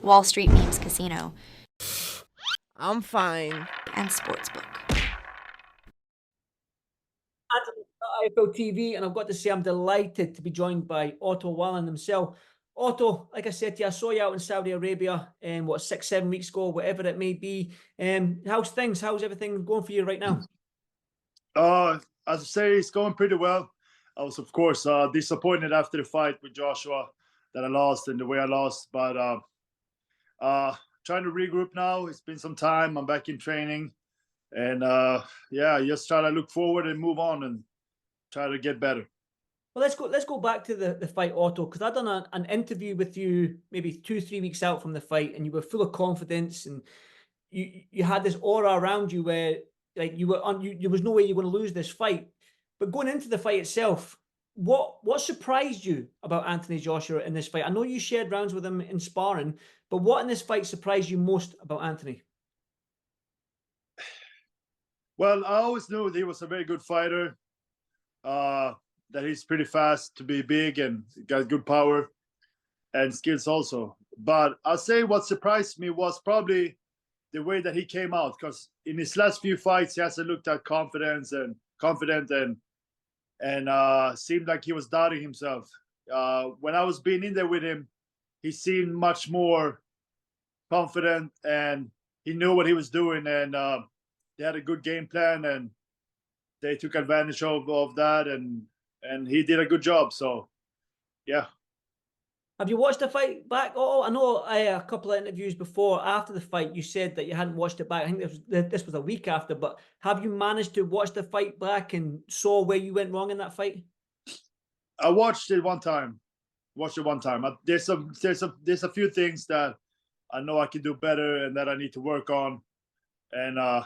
Wall Street Memes Casino, I'm fine. and Sportsbook. Anthony at IFL TV, and I've got to say I'm delighted to be joined by Otto Wallin himself. Otto, like I said to you, I saw you out in Saudi Arabia, 6-7 weeks ago, whatever it may be. How's things? How's everything going for you right now? As I say, it's going pretty well. I was, of course, disappointed after the fight with Joshua that I lost and the way I lost, but trying to regroup now. It's been some time. I'm back in training, and just try to look forward and move on and try to get better. Well, let's go back to the fight, Otto, because I've done an interview with you maybe 2-3 weeks out from the fight, and you were full of confidence, and you had this aura around you where like there was no way you were going to lose this fight. But going into the fight itself, what surprised you about Anthony Joshua in this fight? I know you shared rounds with him in sparring, but what in this fight surprised you most about Anthony? Well, I always knew that he was a very good fighter, that he's pretty fast to be big and got good power and skills also. But I'll say what surprised me was probably the way that he came out, because in his last few fights, he hasn't looked that confident and seemed like he was doubting himself. When I was being in there with him, he seemed much more confident and he knew what he was doing, and they had a good game plan and they took advantage of that, and he did a good job. So, yeah. Have you watched the fight back? Oh, I know a couple of interviews before, after the fight, you said that you hadn't watched it back. I think this was a week after, but have you managed to watch the fight back and saw where you went wrong in that fight? I watched it one time. There's a few things that I know I can do better and that I need to work on. And I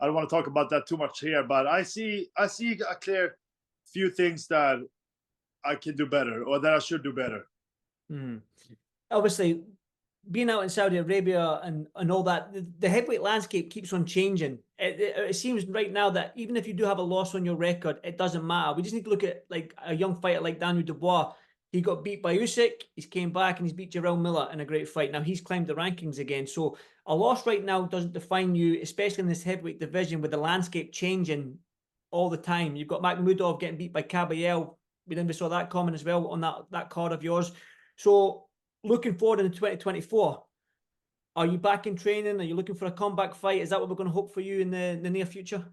don't want to talk about that too much here, but I see a clear few things that I can do better or that I should do better. Obviously, being out in Saudi Arabia and all that, the heavyweight landscape keeps on changing. It seems right now that even if you do have a loss on your record, it doesn't matter. We just need to look at like a young fighter like Daniel Dubois. He got beat by Usyk. He's came back and he's beat Jarrell Miller in a great fight. Now he's climbed the rankings again. So a loss right now doesn't define you, especially in this heavyweight division with the landscape changing all the time. You've got Makhmudov getting beat by Kabayel. We never saw that coming as well on that card of yours. So looking forward into 2024, are you back in training? Are you looking for a comeback fight? Is that what we're going to hope for you in the near future?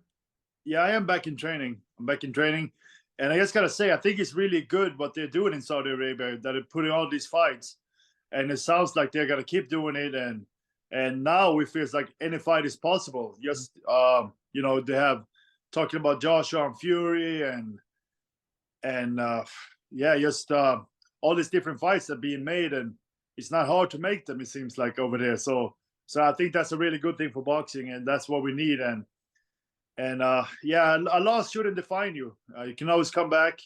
Yeah, I am back in training. I'm back in training. And I just got to say, I think it's really good what they're doing in Saudi Arabia, that they're putting all these fights. And it sounds like they're going to keep doing it. And now it feels like any fight is possible. Just, they have talking about Joshua and Fury all these different fights are being made, and it's not hard to make them, it seems like, over there. So I think that's a really good thing for boxing, and that's what we need. And a loss shouldn't define you. You can always come back,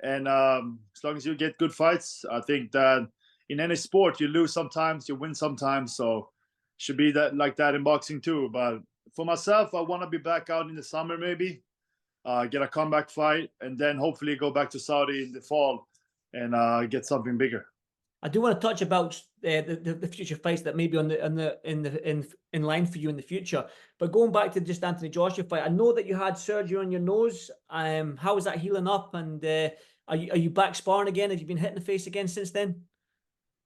and as long as you get good fights, I think that in any sport, you lose sometimes, you win sometimes. So it should be that like that in boxing too. But for myself, I want to be back out in the summer, maybe get a comeback fight, and then hopefully go back to Saudi in the fall and get something bigger. I do want to touch about the future fights that may be in line for you in the future. But going back to just Anthony Joshua fight, I know that you had surgery on your nose. How is that healing up? And are you back sparring again? Have you been hit in the face again since then?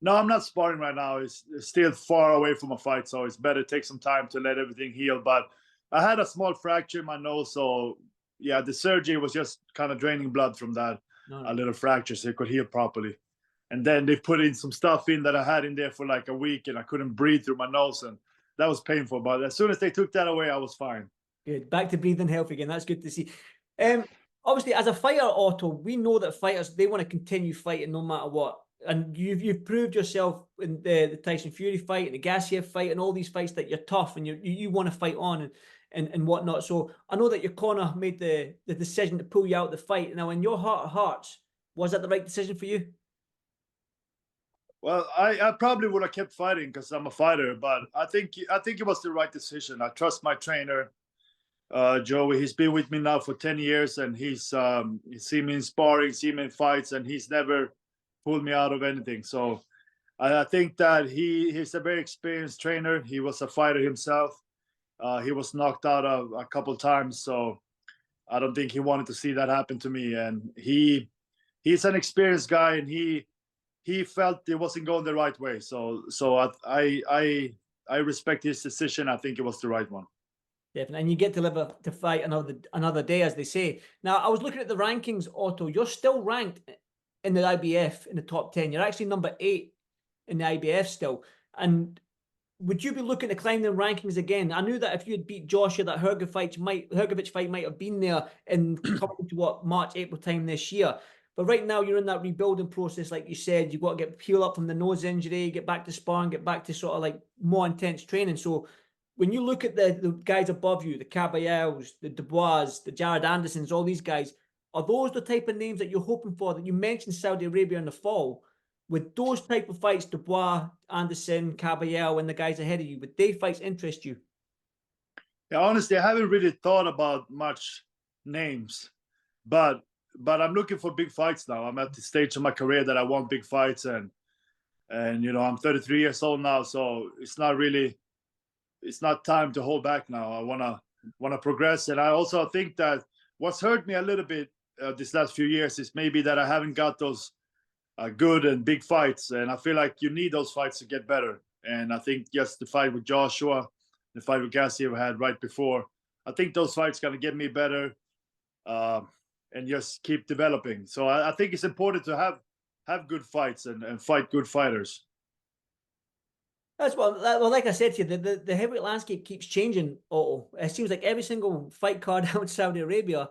No, I'm not sparring right now. It's still far away from a fight, so it's better take some time to let everything heal. But I had a small fracture in my nose, so yeah, the surgery was just kind of draining blood from that. A little fracture so it could heal properly. And then they put in some stuff in that I had in there for like a week, and I couldn't breathe through my nose, and that was painful. But as soon as they took that away, I was fine. Good. Back to breathing healthy again. That's good to see. Obviously, as a fighter, Otto, we know that fighters, they want to continue fighting no matter what. And you've proved yourself in the Tyson Fury fight and the Gassiev fight and all these fights that you're tough and you want to fight on and whatnot. So I know that your corner made the decision to pull you out of the fight. Now, in your heart of hearts, was that the right decision for you? Well, I probably would have kept fighting because I'm a fighter, but I think it was the right decision. I trust my trainer, Joey. He's been with me now for 10 years, and he's seen me in sparring, seen me in fights, and he's never pulled me out of anything. So I think that he's a very experienced trainer. He was a fighter himself. He was knocked out a couple times, so I don't think he wanted to see that happen to me. And he's an experienced guy, and he felt it wasn't going the right way. So I respect his decision. I think it was the right one. Definitely, and you get to live to fight another day, as they say. Now, I was looking at the rankings, Otto. You're still ranked in the IBF in the top 10. You're actually number 8 in the IBF still. And would you be looking to climb the rankings again? I knew that if you had beat Joshua, that Hrgovic fight might have been there in coming to what, March, April time this year. But right now you're in that rebuilding process, like you said. You've got to heal up from the nose injury, get back to sparring, get back to sort of like more intense training. So when you look at the guys above you, the Caballels, the Dubois, the Jared Andersons, all these guys, are those the type of names that you're hoping for? That you mentioned Saudi Arabia in the fall. With those type of fights, Dubois, Anderson, Caballel, and the guys ahead of you, would they fights interest you? Yeah, honestly, I haven't really thought about much names, but I'm looking for big fights now. I'm at the stage of my career that I want big fights, and you know, I'm 33 years old now, so it's not time to hold back now. I wanna progress, and I also think that what's hurt me a little bit this last few years is maybe that I haven't got those good and big fights, and I feel like you need those fights to get better. And I think just the fight with Joshua, the fight with Gassiev I had right before, I think those fights gonna get me better, and just keep developing. So I think it's important to have good fights and fight good fighters. That's well, like I said to you, the heavyweight landscape keeps changing, Otto. It seems like every single fight card out in Saudi Arabia,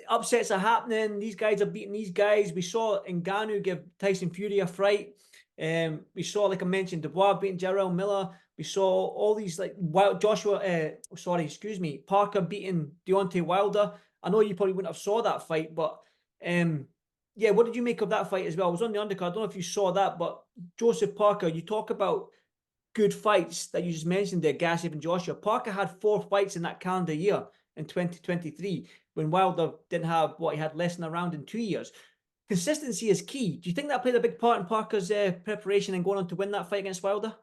upsets are happening. These guys are beating these guys. We saw Ngannou give Tyson Fury a fright. We saw, like I mentioned, Dubois beating Jarrell Miller. We saw all these like Parker beating Deontay Wilder. I know you probably wouldn't have saw that fight, but yeah, what did you make of that fight as well? I was on the undercard. I don't know if you saw that, but Joseph Parker, you talk about good fights that you just mentioned there, Gassiev and Joshua. Parker had 4 fights in that calendar year in 2023 when Wilder didn't have what he had less than a round in 2 years. Consistency is key. Do you think that played a big part in Parker's preparation and going on to win that fight against Wilder?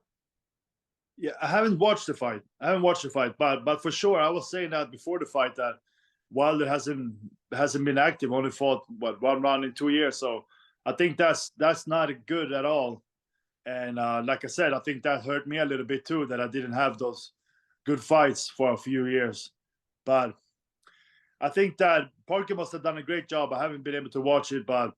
Yeah, I haven't watched the fight. But for sure, I was saying that before the fight that Wilder hasn't been active. Only fought one round in 2 years. So I think that's not good at all. And like I said, I think that hurt me a little bit too, that I didn't have those good fights for a few years. But I think that Parker must have done a great job. I haven't been able to watch it, but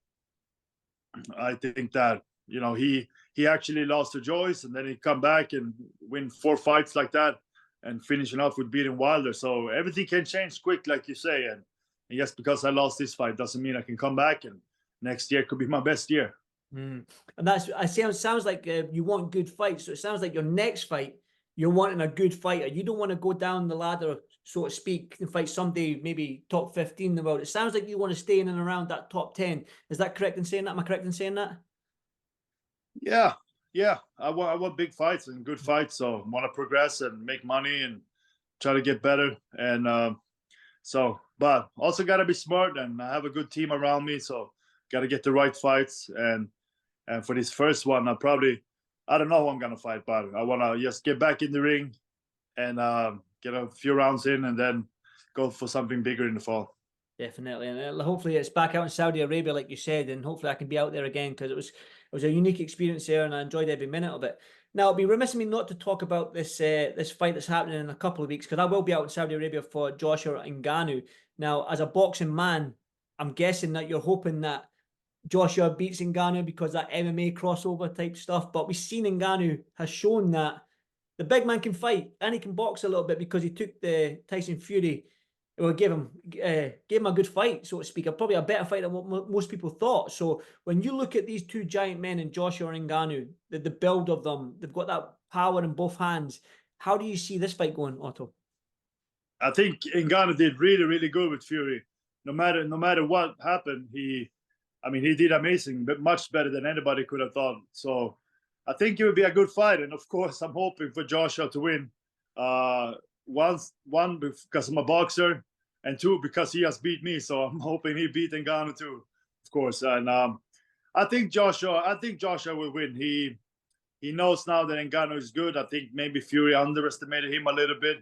I think that, you know, he actually lost to Joyce, and then he come back and win 4 fights like that and finishing off with beating Wilder. So everything can change quick, like you say. And just because I lost this fight doesn't mean I can come back, and next year could be my best year. And sounds like you want good fights. So it sounds like your next fight, you're wanting a good fighter. You don't want to go down the ladder, so to speak, and fight somebody maybe top 15 in the world. It sounds like you want to stay in and around that top 10. Is that correct in saying that? Am I correct in saying that? Yeah. I want big fights and good fights. So I want to progress and make money and try to get better. And but also got to be smart, and I have a good team around me. So got to get the right fights. And for this first one, I don't know who I'm going to fight, but I want to just get back in the ring and get a few rounds in and then go for something bigger in the fall. Definitely, and hopefully it's back out in Saudi Arabia, like you said, and hopefully I can be out there again, because it was a unique experience there, and I enjoyed every minute of it. Now, it'd be remiss of me not to talk about this this fight that's happening in a couple of weeks, because I will be out in Saudi Arabia for Joshua Ngannou. Now, as a boxing man, I'm guessing that you're hoping that Joshua beats Ngannou because that MMA crossover type stuff, but we've seen Ngannou has shown that the big man can fight and he can box a little bit, because he took the Tyson Fury. Well, gave him a good fight, so to speak, probably a better fight than what most people thought. So when you look at these two giant men in Joshua and Ngannou, the build of them, they've got that power in both hands. How do you see this fight going, Otto? I think Ngannou did really, really good with Fury. No matter what happened, he did amazing, but much better than anybody could have thought. So I think it would be a good fight, and of course, I'm hoping for Joshua to win. One because I'm a boxer, and 2 because he has beat me. So I'm hoping he beat Ngannou too, of course. And I think Joshua will win. he knows now that Ngannou is good. I think maybe Fury underestimated him a little bit.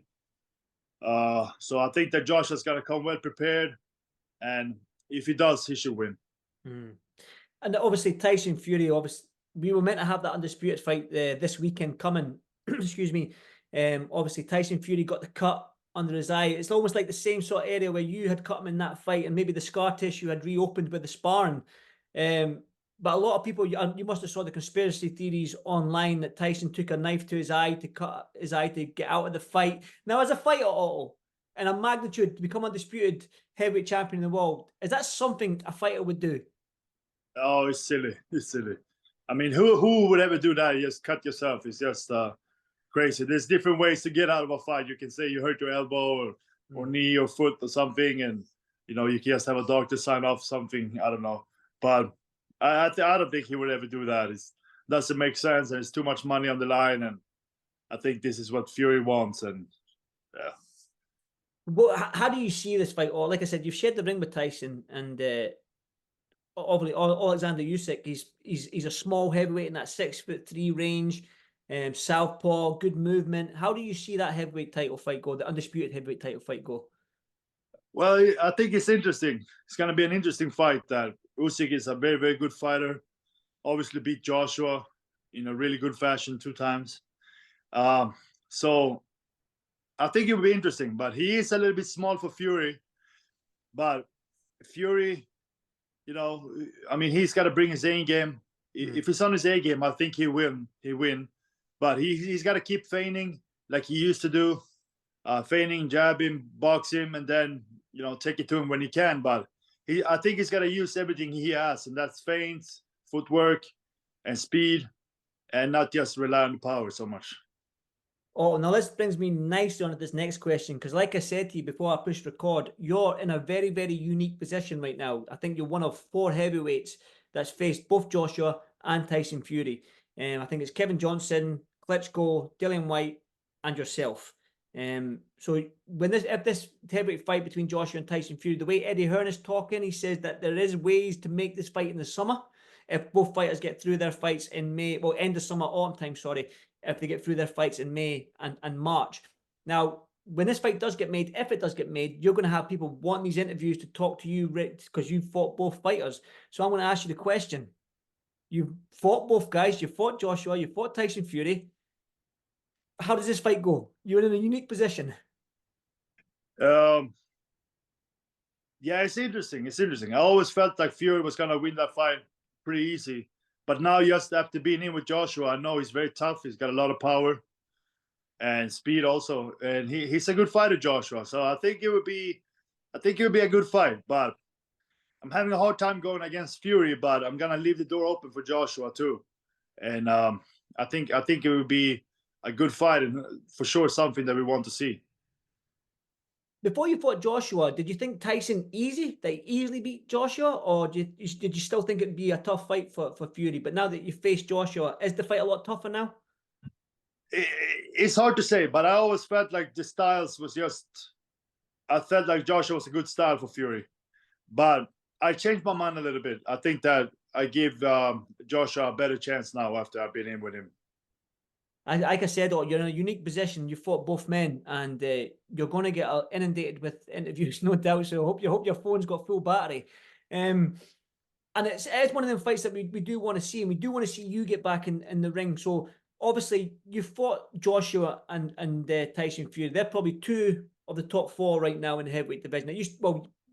So I think that Joshua's gonna come well prepared, and if he does, he should win. Mm. And obviously Tyson Fury, obviously we were meant to have that undisputed fight this weekend coming. Excuse me. Obviously Tyson Fury got the cut under his eye. It's almost like the same sort of area where you had cut him in that fight, and maybe the scar tissue had reopened with the sparring. But a lot of people, you must have saw the conspiracy theories online that Tyson took a knife to his eye to cut his eye to get out of the fight. Now, as a fighter, Otto, and a magnitude to become undisputed heavyweight champion in the world, is that something a fighter would do? Oh, it's silly. It's silly. I mean, who would ever do that? You just cut yourself. It's just crazy. There's different ways to get out of a fight. You can say you hurt your elbow or knee or foot or something, and you can just have a doctor sign off something. I don't know, but I don't think he would ever do that. It doesn't make sense, and it's too much money on the line. And I think this is what Fury wants. And yeah. Well, how do you see this fight? Or like I said, you've shared the ring with Tyson, and obviously Alexander Usyk. He's a small heavyweight in that 6'3" range. Southpaw, good movement. How do you see that heavyweight title fight go? The undisputed heavyweight title fight go? Well, I think it's interesting. It's going to be an interesting fight. That Usyk is a very, very good fighter. Obviously beat Joshua in a really good fashion 2 times. So I think it will be interesting. But he is a little bit small for Fury. But Fury, I mean, he's got to bring his A game. If he's on his A game, I think he win. But he's got to keep feigning like he used to do. Feigning, jab him, box him, and then take it to him when he can. But I think he's got to use everything he has, and that's feints, footwork, and speed, and not just rely on the power so much. Oh, now this brings me nicely on to this next question, because like I said to you before I pushed record, you're in a very, very unique position right now. I think you're one of 4 heavyweights that's faced both Joshua and Tyson Fury. I think it's Kevin Johnson, Klitschko, Dillian White, and yourself. So if this heavyweight fight between Joshua and Tyson Fury, the way Eddie Hearn is talking, he says that there is ways to make this fight in the summer if both fighters get through their fights in May, well, end of summer, autumn time, sorry, if they get through their fights in May and March. Now, when this fight does get made, if it does get made, you're going to have people wanting these interviews to talk to you because you fought both fighters. So I'm going to ask you the question. You fought both guys. You fought Joshua. You fought Tyson Fury. How does this fight go? You're in a unique position. Yeah, it's interesting. It's interesting. I always felt like Fury was going to win that fight pretty easy. But now, just after being in with Joshua, I know he's very tough. He's got a lot of power and speed also. And he's a good fighter, Joshua. So I think it would be a good fight. But I'm having a hard time going against Fury, but I'm going to leave the door open for Joshua too. And I think it would be a good fight, and for sure something that we want to see. Before you fought Joshua, did you think Tyson easily beat Joshua, or did you still think it'd be a tough fight for Fury? But now that you faced Joshua, is the fight a lot tougher now? It's hard to say, but I always felt like the styles was I felt like Joshua was a good style for Fury. But I changed my mind a little bit. I think that I give Joshua a better chance now after I've been in with him. Like I said, you're in a unique position. You fought both men, and you're going to get inundated with interviews, no doubt. So I hope your phone's got full battery. And it's one of them fights that we do want to see, and we do want to see you get back in the ring. So obviously, you fought Joshua and Tyson Fury. They're probably 2 of the top 4 right now in the heavyweight division.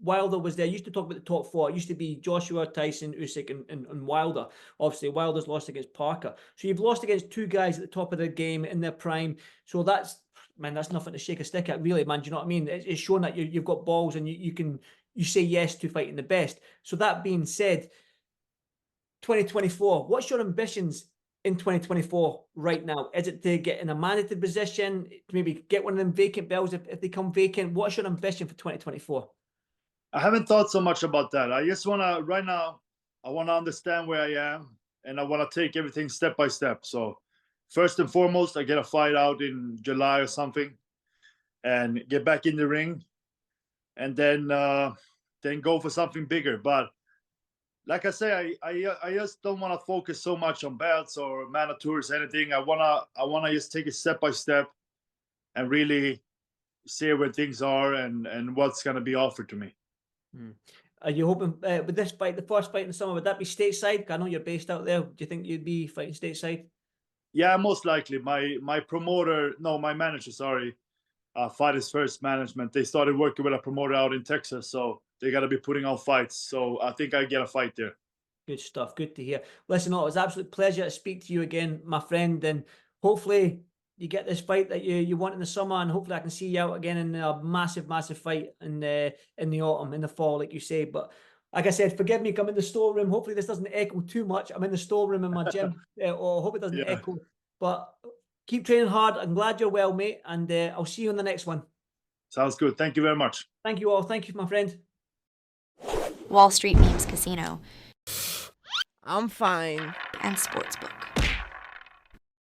Wilder was there. I used to talk about the top 4. It used to be Joshua, Tyson, Usyk, and Wilder. Obviously, Wilder's lost against Parker. So you've lost against 2 guys at the top of their game in their prime. So that's nothing to shake a stick at, really, man. Do you know what I mean? It's showing that you've got balls, and you say yes to fighting the best. So that being said, 2024, what's your ambitions in 2024 right now? Is it to get in a mandated position, to maybe get one of them vacant belts if they come vacant? What's your ambition for 2024? I haven't thought so much about that. I just right now, I want to understand where I am, and I want to take everything step by step. So first and foremost, I get a fight out in July or something and get back in the ring, and then go for something bigger. But like I say, I just don't want to focus so much on belts or mandatories, anything. I wanna just take it step by step and really see where things are and what's gonna be offered to me. Are you hoping with this fight, the first fight in the summer, would that be stateside? I know you're based out there. Do you think you'd be fighting stateside? Yeah, most likely. My promoter, no, my manager, sorry, Fight is First Management. They started working with a promoter out in Texas, so they got to be putting on fights. So I think I get a fight there. Good stuff. Good to hear. Listen, it was an absolute pleasure to speak to you again, my friend. And hopefully you get this fight that you want in the summer, and hopefully I can see you out again in a massive, massive fight in the autumn, in the fall, like you say. But like I said, forgive me, I'm in the storeroom. Hopefully this doesn't echo too much. I'm in the storeroom in my gym, or I hope it doesn't Yeah, echo. But keep training hard. I'm glad you're well, mate. And I'll see you in the next one. sounds good. Thank you very much. Thank you all. Thank you, my friend. Wall Street Memes Casino I'm fine. and Sportsbook.